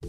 Hi,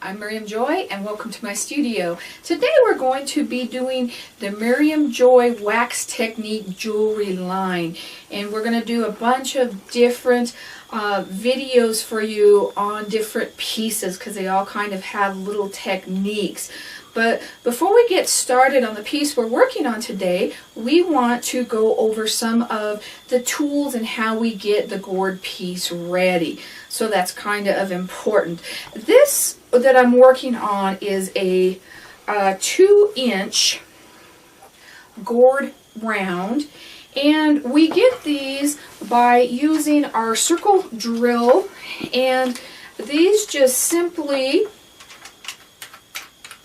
I'm Miriam Joy and welcome to my studio. Today we're going to be doing the Miriam Joy Wax Technique jewelry line, and we're going to do a bunch of different videos for you on different pieces because they all kind of have little techniques. But before we get started on the piece we're working on today, we want to go over some of the tools and how we get the gourd piece ready. So that's kind of important. This that I'm working on is a 2-inch gourd round, and we get these by using our circle drill, and these just simply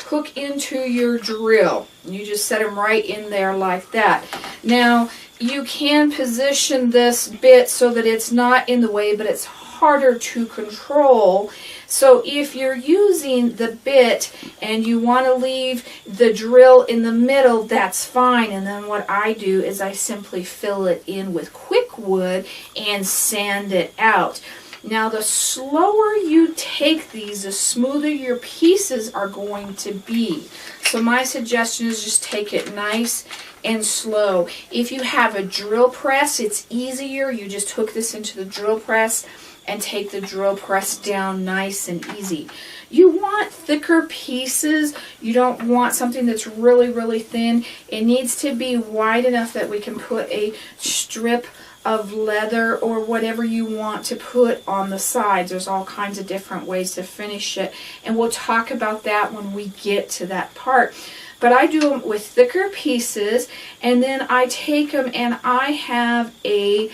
hook into your drill. You just set them right in there like that. Now you can position this bit so that it's not in the way, but it's harder to control. So if you're using the bit and you want to leave the drill in the middle, that's fine. And then what I do is I simply fill it in with quick wood and sand it out. Now the slower you take these, the smoother your pieces are going to be. So my suggestion is just take it nice and slow. If you have a drill press, it's easier. You just hook this into the drill press and take the drill press down nice and easy. You want thicker pieces. You don't want something that's really, really thin. It needs to be wide enough that we can put a strip of leather or whatever you want to put on the sides. There's all kinds of different ways to finish it, and we'll talk about that when we get to that part. But I do them with thicker pieces, and then I take them and I have a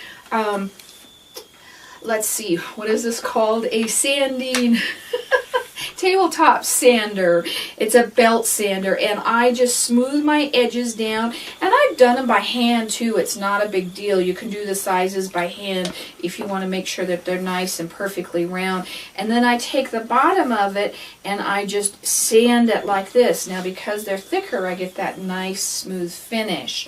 let's see, what is this called? A sanding tabletop sander. It's a belt sander, and I just smooth my edges down, and I've done them by hand too. It's not a big deal. You can do the sizes by hand if you want to make sure that they're nice and perfectly round. And then I take the bottom of it and I just sand it like this. Now because they're thicker, I get that nice smooth finish.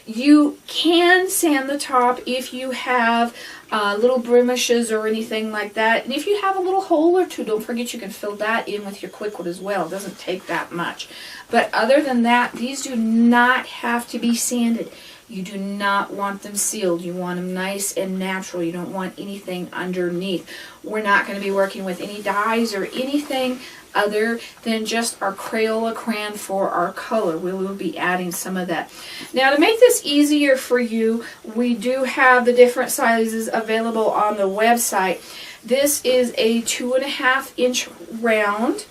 You can sand the top if you have little blemishes or anything like that. And if you have a little hole or two, don't forget you can fill that in with your quick wood as well. It doesn't take that much. But other than that, these do not have to be sanded. You do not want them sealed. You want them nice and natural. You don't want anything underneath. We're not going to be working with any dyes or anything other than just our Crayola crayon for our color. We will be adding some of that. Now to make this easier for you, we do have the different sizes available on the website. This is a 2.5-inch round,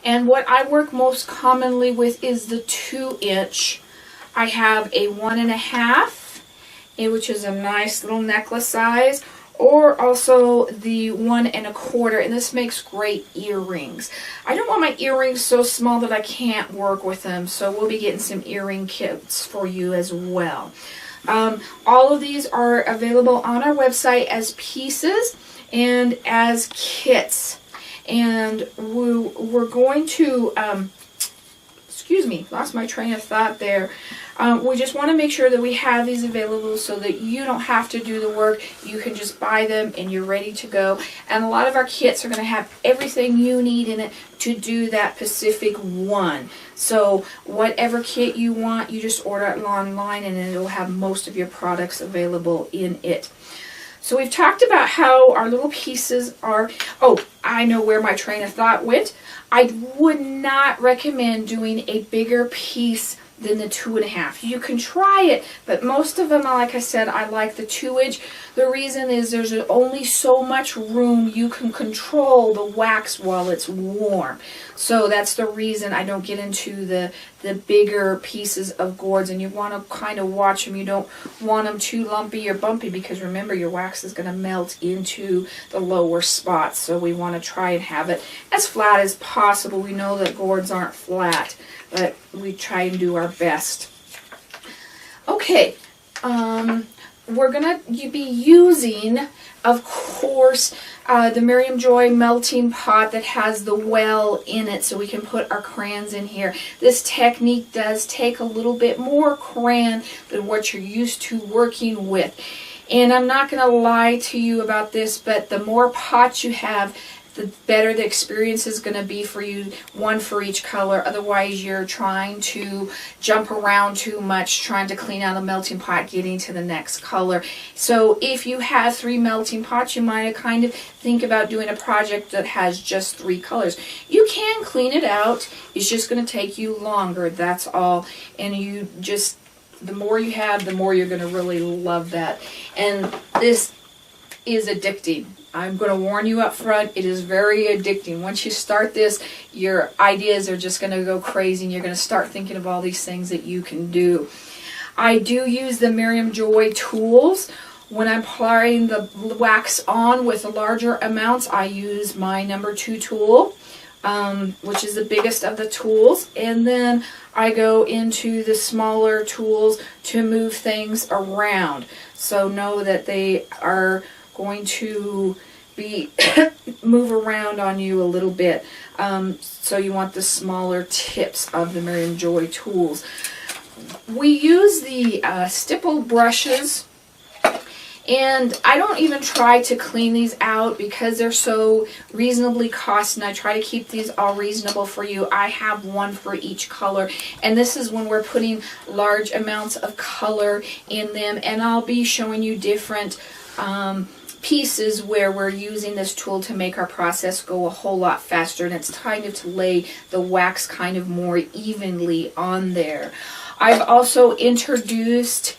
and what I work most commonly with is the 2-inch. I have a 1.5, which is a nice little necklace size, or also the 1.25, and this makes great earrings. I don't want my earrings so small that I can't work with them, so we'll be getting some earring kits for you as well. All of these are available on our website as pieces and as kits, and we're going to excuse me, lost my train of thought there. We just want to make sure that we have these available so that you don't have to do the work. You can just buy them and you're ready to go. And a lot of our kits are going to have everything you need in it to do that specific one. So whatever kit you want, you just order it online and it'll have most of your products available in it. So we've talked about how our little pieces are, oh, I know where my train of thought went. I would not recommend doing a bigger piece than the 2.5. You can try it, but most of them, like I said, I like the 2-inch. The reason is there's only so much room you can control the wax while it's warm. So that's the reason I don't get into the bigger pieces of gourds, and you want to kind of watch them. You don't want them too lumpy or bumpy, because remember, your wax is going to melt into the lower spots. So we want to try and have it as flat as possible. We know that gourds aren't flat, but we try and do our best. Okay, we're going to be using, of course, the Miriam Joy melting pot that has the well in it, so we can put our crayons in here. This technique does take a little bit more crayon than what you're used to working with. And I'm not going to lie to you about this, but the more pots you have, the better the experience is going to be for you, one for each color. Otherwise, you're trying to jump around too much, trying to clean out a melting pot, getting to the next color. So if you have 3 melting pots, you might kind of think about doing a project that has just 3 colors. You can clean it out. It's just going to take you longer, that's all. And you just, the more you have, the more you're going to really love that. And this is addicting. I'm going to warn you up front, it is very addicting. Once you start this, your ideas are just going to go crazy and you're going to start thinking of all these things that you can do. I do use the Miriam Joy tools. When I'm applying the wax on with the larger amounts, I use my number 2 tool, which is the biggest of the tools. And then I go into the smaller tools to move things around. So know that they are going to be move around on you a little bit. So you want the smaller tips of the Miriam Joy tools. We use the stipple brushes, and I don't even try to clean these out because they're so reasonably cost, and I try to keep these all reasonable for you. I have one for each color, and this is when we're putting large amounts of color in them, and I'll be showing you different pieces where we're using this tool to make our process go a whole lot faster, and it's kind of to lay the wax kind of more evenly on there. I've also introduced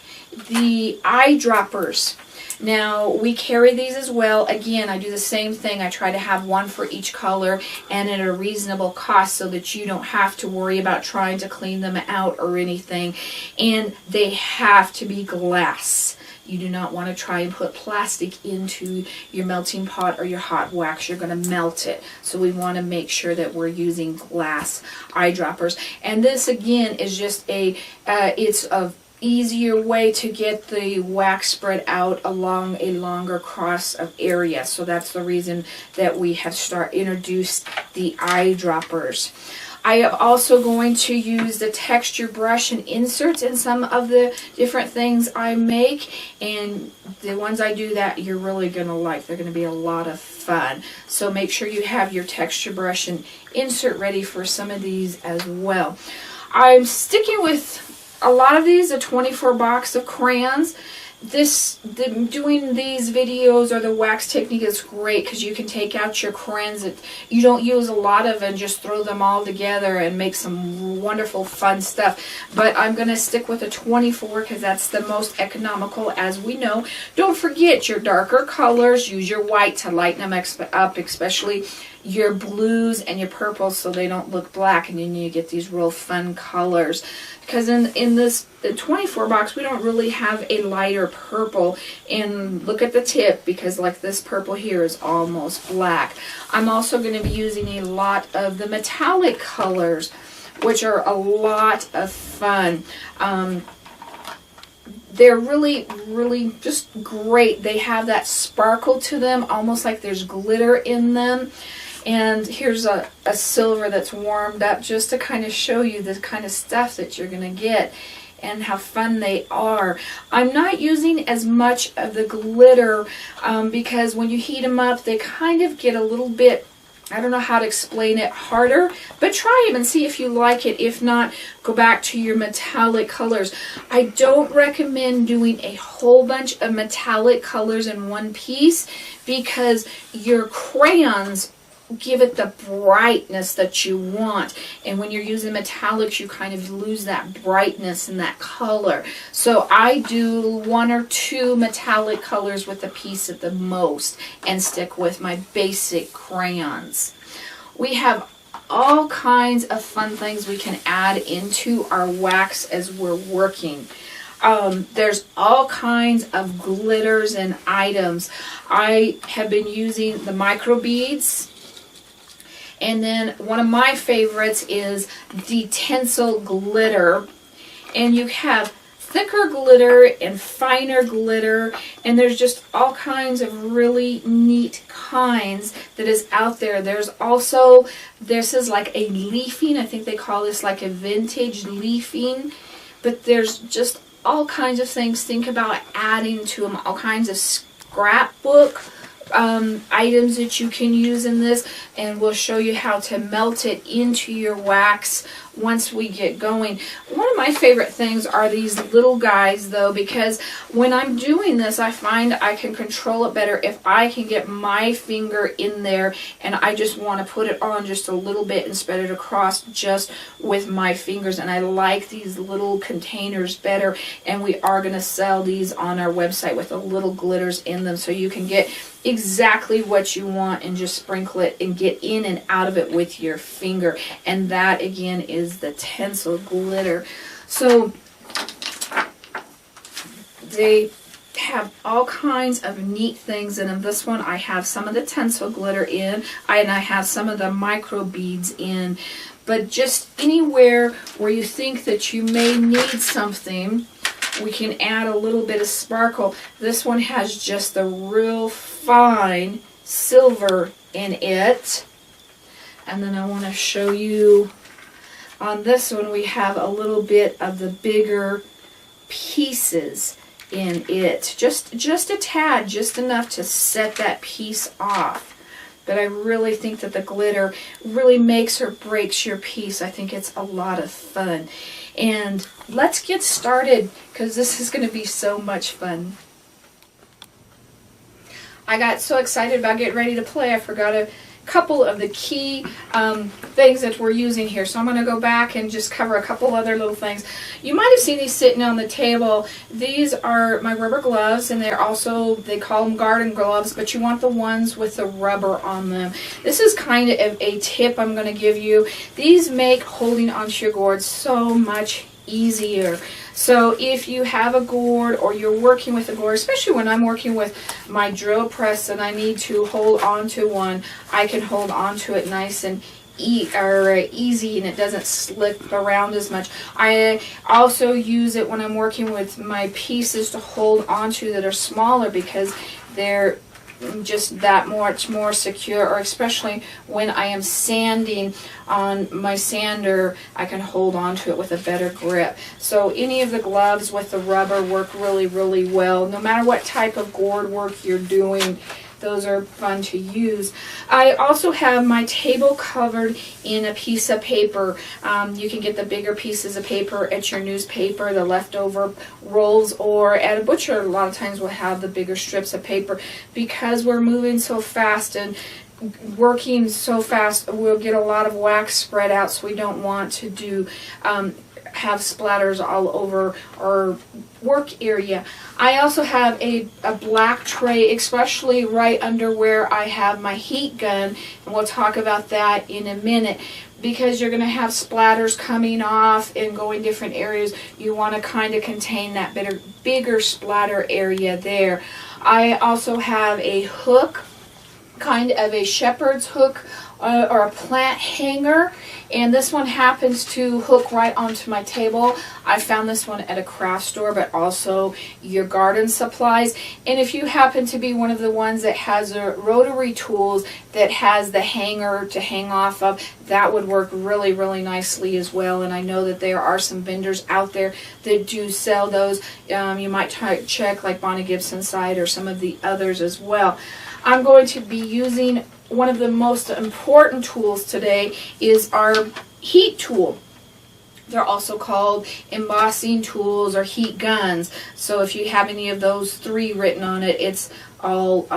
the eyedroppers. Now, we carry these as well. Again, I do the same thing. I try to have one for each color and at a reasonable cost so that you don't have to worry about trying to clean them out or anything. And they have to be glass. You do not want to try and put plastic into your melting pot or your hot wax. You're going to melt it. So we want to make sure that we're using glass eyedroppers. And this again is just it's a easier way to get the wax spread out along a longer cross of area. So that's the reason that we have introduced the eyedroppers. I am also going to use the texture brush and inserts in some of the different things I make, and the ones I do that you're really going to like. They're going to be a lot of fun. So make sure you have your texture brush and insert ready for some of these as well. I'm sticking with a lot of these, a 24 box of crayons. Doing these videos or the wax technique is great because you can take out your crayons that you don't use a lot of and just throw them all together and make some wonderful fun stuff. But I'm going to stick with a 24 because that's the most economical, as we know. Don't forget your darker colors. Use your white to lighten them up, especially your blues and your purples so they don't look black, and then you get these real fun colors. Because in this 24 box, we don't really have a lighter purple. And look at the tip, because like this purple here is almost black. I'm also going to be using a lot of the metallic colors, which are a lot of fun. They're really, really just great. They have that sparkle to them, almost like there's glitter in them. And here's a silver that's warmed up just to kind of show you the kind of stuff that you're going to get and how fun they are. I'm not using as much of the glitter because when you heat them up, they kind of get a little bit, I don't know how to explain it, harder. But try them and see if you like it. If not, go back to your metallic colors. I don't recommend doing a whole bunch of metallic colors in one piece because your crayons give it the brightness that you want, and when you're using metallics you kind of lose that brightness and that color. So I do 1 or 2 metallic colors with a piece at the most and stick with my basic crayons. We have all kinds of fun things we can add into our wax as we're working. There's all kinds of glitters and items. I have been using the micro beads. And then one of my favorites is the tinsel glitter. And you have thicker glitter and finer glitter, and there's just all kinds of really neat kinds that is out there. There's also, this is like a leafing, I think they call this like a vintage leafing, but there's just all kinds of things. Think about adding to them, all kinds of scrapbook items that you can use in this, and we'll show you how to melt it into your wax once we get going. One of my favorite things are these little guys though, because when I'm doing this I find I can control it better if I can get my finger in there and I just want to put it on just a little bit and spread it across just with my fingers. And I like these little containers better, and we are going to sell these on our website with the little glitters in them, so you can get exactly what you want and just sprinkle it and get in and out of it with your finger. And that again is the Tencel glitter. So they have all kinds of neat things in them. This one I have some of the Tencel glitter in, and I have some of the micro beads in. But just anywhere where you think that you may need something, we can add a little bit of sparkle. This one has just the real fine silver in it. And then I want to show you on this one we have a little bit of the bigger pieces in it. Just a tad, just enough to set that piece off. But I really think that the glitter really makes or breaks your piece. I think it's a lot of fun. And let's get started, because this is going to be so much fun. I got so excited about getting ready to play, I forgot a couple of the key things that we're using here. So I'm going to go back and just cover a couple other little things. You might have seen these sitting on the table. These are my rubber gloves, and they're also, they call them garden gloves, but you want the ones with the rubber on them. This is kind of a tip I'm going to give you. These make holding onto your gourd so much easier. So if you have a gourd or you're working with a gourd, especially when I'm working with my drill press and I need to hold on to one, I can hold on to it nice and easy, and it doesn't slip around as much. I also use it when I'm working with my pieces to hold onto that are smaller, because they're just that much more secure, or especially when I am sanding on my sander, I can hold on to it with a better grip. So any of the gloves with the rubber work really, really well. No matter what type of gourd work you're doing, those are fun to use. I also have my table covered in a piece of paper. You can get the bigger pieces of paper at your newspaper, the leftover rolls, or at a butcher. A lot of times we'll have the bigger strips of paper. Because we're moving so fast and working so fast, we'll get a lot of wax spread out, so we don't want to do have splatters all over our work area. I also have a black tray, especially right under where I have my heat gun, and we'll talk about that in a minute. Because you're going to have splatters coming off and going different areas, you want to kind of contain that bigger splatter area there. I also have a hook, kind of a shepherd's hook, or a plant hanger, and this one happens to hook right onto my table. I found this one at a craft store, but also your garden supplies. And if you happen to be one of the ones that has a rotary tools that has the hanger to hang off of, that would work really, really nicely as well. And I know that there are some vendors out there that do sell those. You might check like Bonnie Gibson site or some of the others as well. I'm going to be using one of the most important tools today is our heat tool. They're also called embossing tools or heat guns. So if you have any of those three written on it, it's all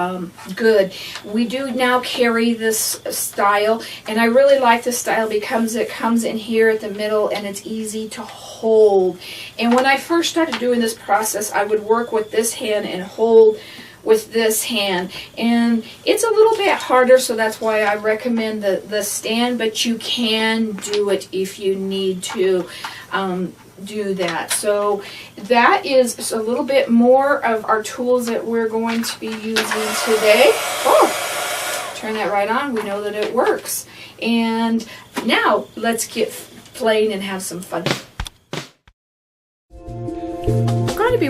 good. We do now carry this style, and I really like this style because it comes in here at the middle and it's easy to hold. And when I first started doing this process, I would work with this hand and hold with this hand, and it's a little bit harder, so that's why I recommend the stand, but you can do it if you need to do that. So that is a little bit more of our tools that we're going to be using today. Oh, turn that right on. We know that it works. And now let's get playing and have some fun.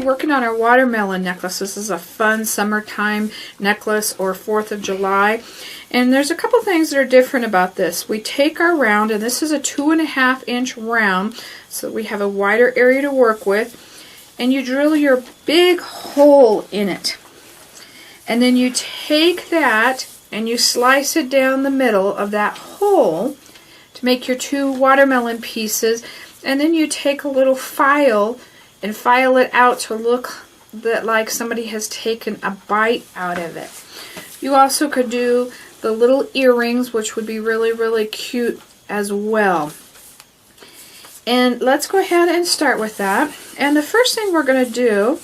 working on our watermelon necklace. This is a fun summertime necklace or 4th of July. And there's a couple things that are different about this. We take our round, and this is a 2.5-inch round, so we have a wider area to work with. And you drill your big hole in it. And then you take that and you slice it down the middle of that hole to make your 2 watermelon pieces. And then you take a little file and file it out to look like somebody has taken a bite out of it. You also could do the little earrings, which would be really, really cute as well. And let's go ahead and start with that. And the first thing we're going to do,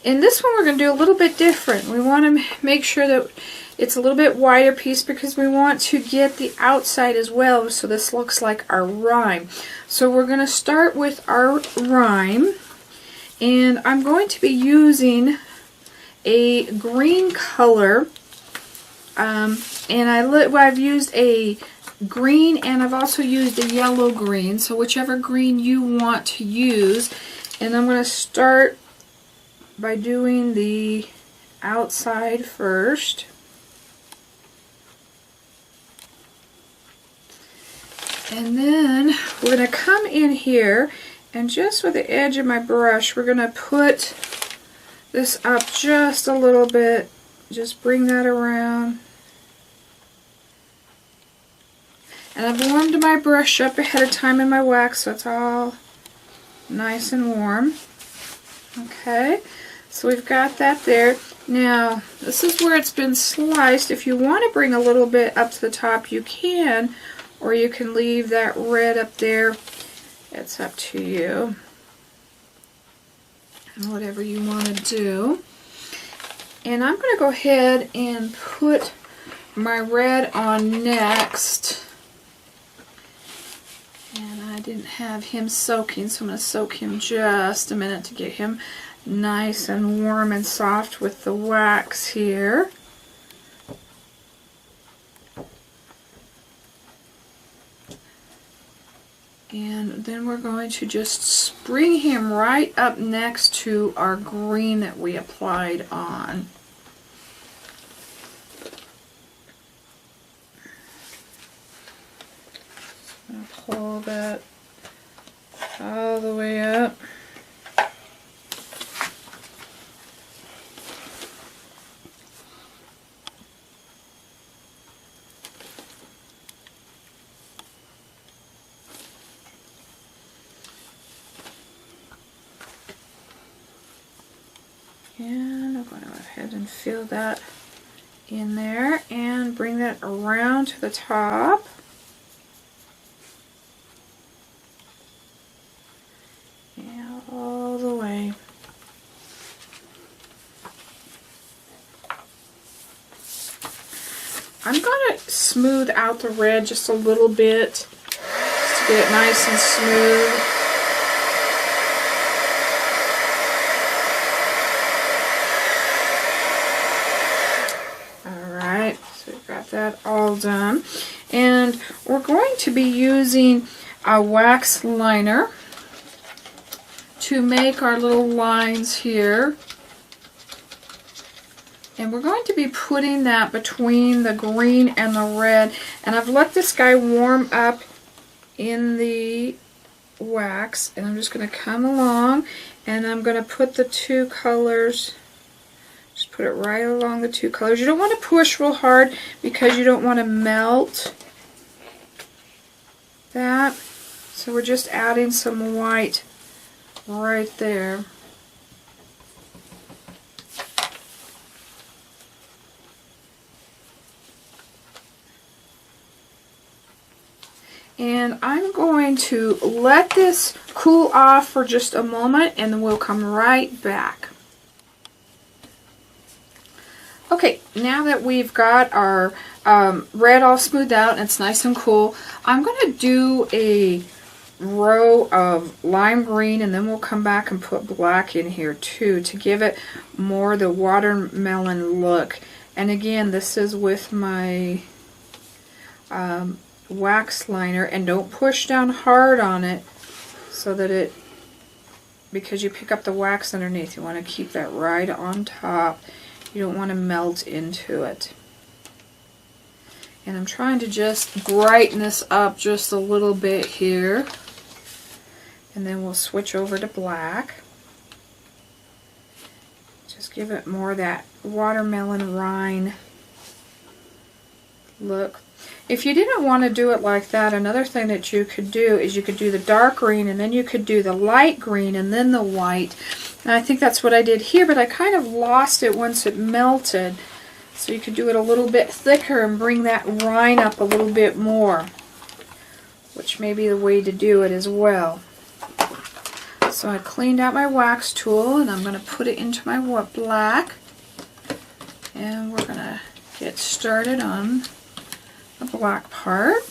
in this one we're going to do a little bit different. We want to make sure that it's a little bit wider piece because we want to get the outside as well, so this looks like our rime. So we're going to start with our rime, and I'm going to be using a green color, and I've used a green and I've also used a yellow green, so whichever green you want to use. And I'm going to start by doing the outside first. And then we're going to come in here and just with the edge of my brush we're going to put this up just a little bit. Just bring that around. And I've warmed my brush up ahead of time in my wax so it's all nice and warm. Okay, so we've got that there. Now this is where it's been sliced. If you want to bring a little bit up to the top you can, or you can leave that red up there. It's up to you. And whatever you want to do. And I'm going to go ahead and put my red on next. And I didn't have him soaking, so I'm going to soak him just a minute to get him nice and warm and soft with the wax here. And then we're going to just bring him right up next to our green that we applied on. I'll pull that all the way up. And I'm going to go ahead and fill that in there and bring that around to the top. And all the way. I'm going to smooth out the red just a little bit just to get it nice and smooth. That all done, and we're going to be using a wax liner to make our little lines here, and we're going to be putting that between the green and the red. And I've let this guy warm up in the wax, and I'm just going to come along and I'm going to put the 2 colors. Just put it right along the 2 colors. You don't want to push real hard because you don't want to melt that. So we're just adding some white right there. And I'm going to let this cool off for just a moment and then we'll come right back. Okay, now that we've got our red all smoothed out and it's nice and cool, I'm going to do a row of lime green and then we'll come back and put black in here too to give it more the watermelon look. And again, this is with my wax liner, and don't push down hard on it so that it because you pick up the wax underneath. You want to keep that right on top. You don't want to melt into it. And I'm trying to just brighten this up just a little bit here. And then we'll switch over to black. Just give it more of that watermelon rind look. If you didn't want to do it like that, another thing that you could do is you could do the dark green and then you could do the light green and then the white. And I think that's what I did here, but I kind of lost it once it melted. So you could do it a little bit thicker and bring that rind up a little bit more, which may be the way to do it as well. So I cleaned out my wax tool and I'm going to put it into my black. And we're going to get started on the black part.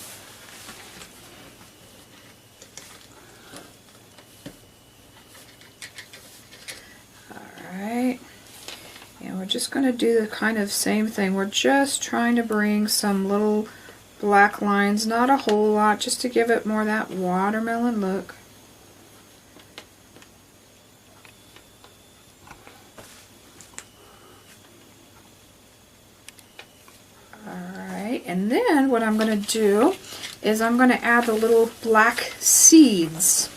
Alright, and we're just going to do the kind of same thing. We're just trying to bring some little black lines, not a whole lot, just to give it more of that watermelon look. And then what I'm going to do is I'm going to add the little black seeds.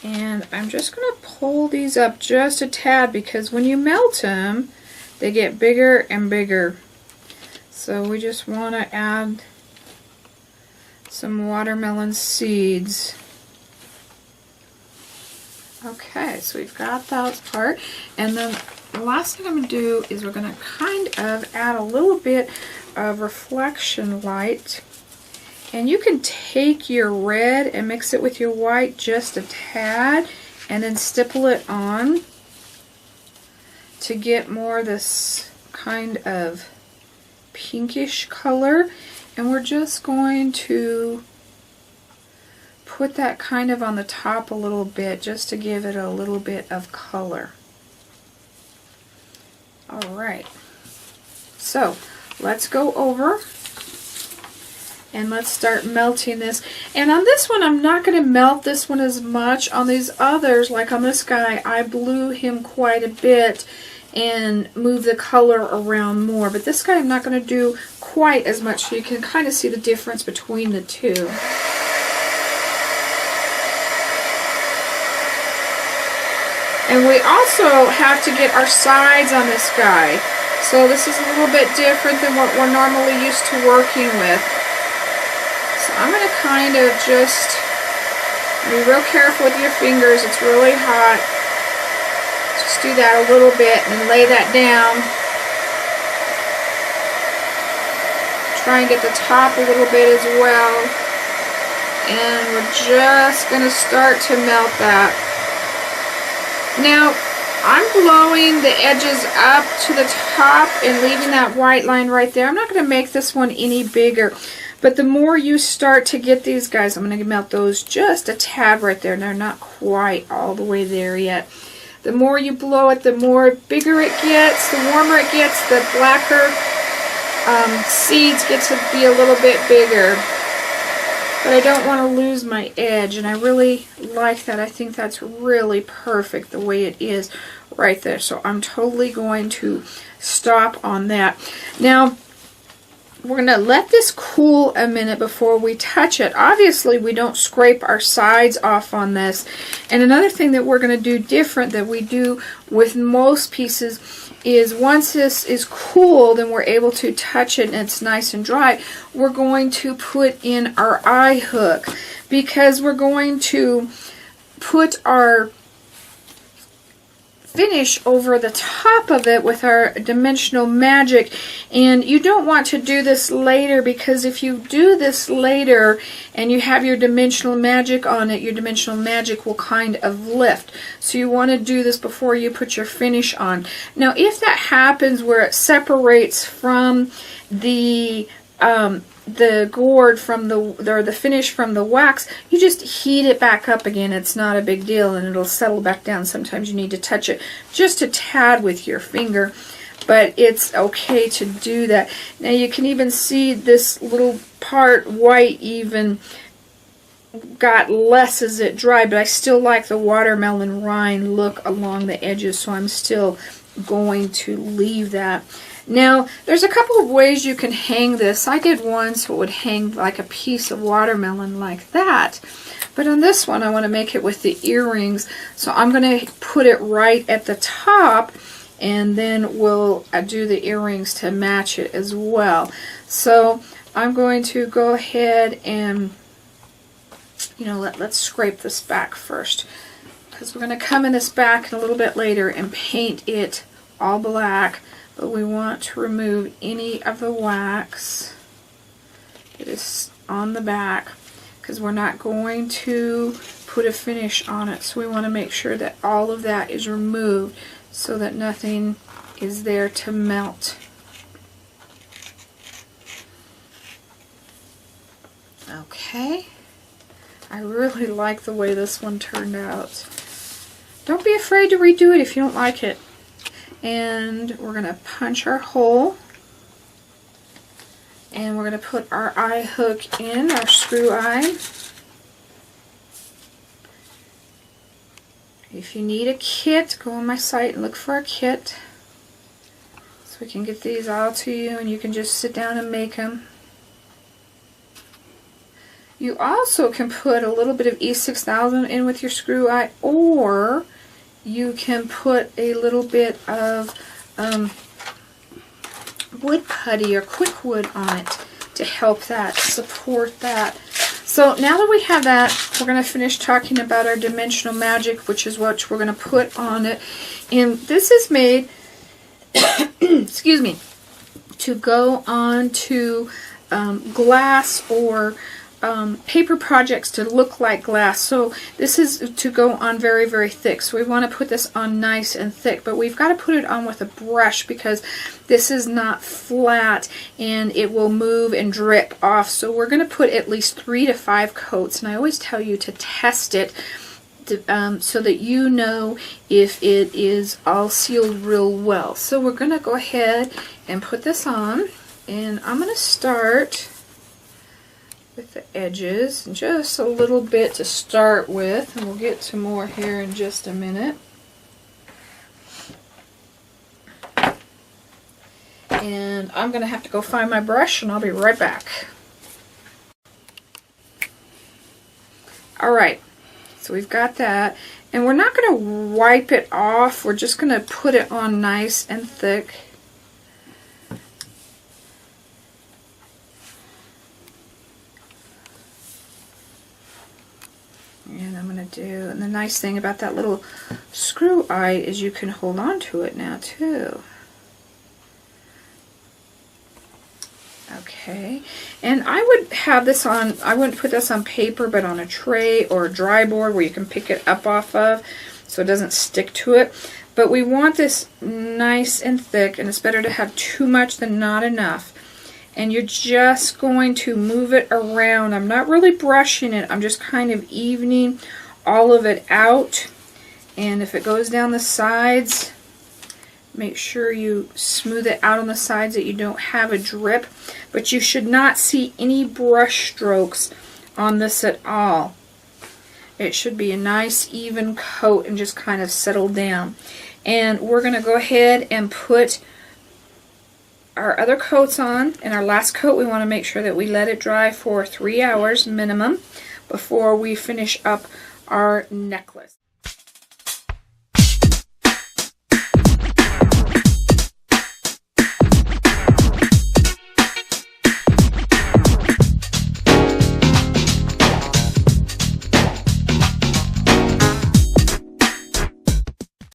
And I'm just going to pull these up just a tad because when you melt them, they get bigger and bigger. So we just want to add some watermelon seeds. Okay, so we've got that part. And then the last thing I'm going to do is we're going to kind of add a little bit of reflection light. And you can take your red and mix it with your white just a tad and then stipple it on to get more of this kind of pinkish color. And we're just going to put that kind of on the top a little bit just to give it a little bit of color. Alright, so let's go over and let's start melting this. And on this one, I'm not going to melt this one as much. On these others, like on this guy, I blew him quite a bit and moved the color around more. But this guy I'm not going to do quite as much, so you can kind of see the difference between the two. And we also have to get our sides on this guy. So this is a little bit different than what we're normally used to working with. So I'm going to kind of just be real careful with your fingers. It's really hot. Just do that a little bit and then lay that down. Try and get the top a little bit as well. And we're just going to start to melt that. Now, I'm blowing the edges up to the top and leaving that white line right there. I'm not going to make this one any bigger. But the more you start to get these guys, I'm going to melt those just a tad right there. They're not quite all the way there yet. The more you blow it, the more bigger it gets, the warmer it gets, the blacker seeds get to be a little bit bigger. But I don't want to lose my edge, and I really like that. I think that's really perfect the way it is right there. So I'm totally going to stop on that. Now, we're going to let this cool a minute before we touch it. Obviously, we don't scrape our sides off on this. And another thing that we're going to do different that we do with most pieces is once this is cooled and we're able to touch it and it's nice and dry, we're going to put in our eye hook because we're going to put our finish over the top of it with our dimensional magic. And you don't want to do this later, because if you do this later and you have your dimensional magic on it, your dimensional magic will kind of lift. So you want to do this before you put your finish on. Now if that happens where it separates from the gourd from the finish from the wax, you just heat it back up again. It's not a big deal and it'll settle back down. Sometimes you need to touch it just a tad with your finger, but it's okay to do that. Now you can even see this little part white even got less as it dried, but I still like the watermelon rind look along the edges, so I'm still going to leave that. Now, there's a couple of ways you can hang this. I did one so it would hang like a piece of watermelon like that. But on this one, I want to make it with the earrings, so I'm going to put it right at the top, and then we'll do the earrings to match it as well. So I'm going to go ahead and, let's scrape this back first, because we're going to come in this back a little bit later and paint it all black, but we want to remove any of the wax that is on the back, because we're not going to put a finish on it. So we want to make sure that all of that is removed so that nothing is there to melt. Okay, I really like the way this one turned out. Don't be afraid to redo it if you don't like it. And we're going to punch our hole. And we're going to put our eye hook in, our screw eye. If you need a kit, go on my site and look for a kit. So we can get these all to you and you can just sit down and make them. You also can put a little bit of E6000 in with your screw eye, or you can put a little bit of wood putty or quick wood on it to help that, support that. So now that we have that, we're going to finish talking about our dimensional magic, which is what we're going to put on it. And this is made, excuse me, to go on to glass or paper projects to look like glass. So this is to go on very, very thick. So we want to put this on nice and thick, but we've got to put it on with a brush because this is not flat and it will move and drip off. So we're going to put at least 3 to 5 coats, and I always tell you to test it so that you know if it is all sealed real well. So we're going to go ahead and put this on, and I'm going to start with the edges, just a little bit to start with, and we'll get to more here in just a minute. And I'm going to have to go find my brush, and I'll be right back. Alright, so we've got that, and we're not going to wipe it off, we're just going to put it on nice and thick. And I'm going to do, and the nice thing about that little screw eye is you can hold on to it now too. Okay, and I would have this on, I wouldn't put this on paper, but on a tray or a dry board where you can pick it up off of so it doesn't stick to it. But we want this nice and thick, and it's better to have too much than not enough. And you're just going to move it around. I'm not really brushing it, I'm just kind of evening all of it out. And if it goes down the sides, make sure you smooth it out on the sides that you don't have a drip. But you should not see any brush strokes on this at all. It should be a nice even coat and just kind of settle down. And we're going to go ahead and put our other coats on, and our last coat we want to make sure that we let it dry for 3 hours minimum before we finish up our necklace.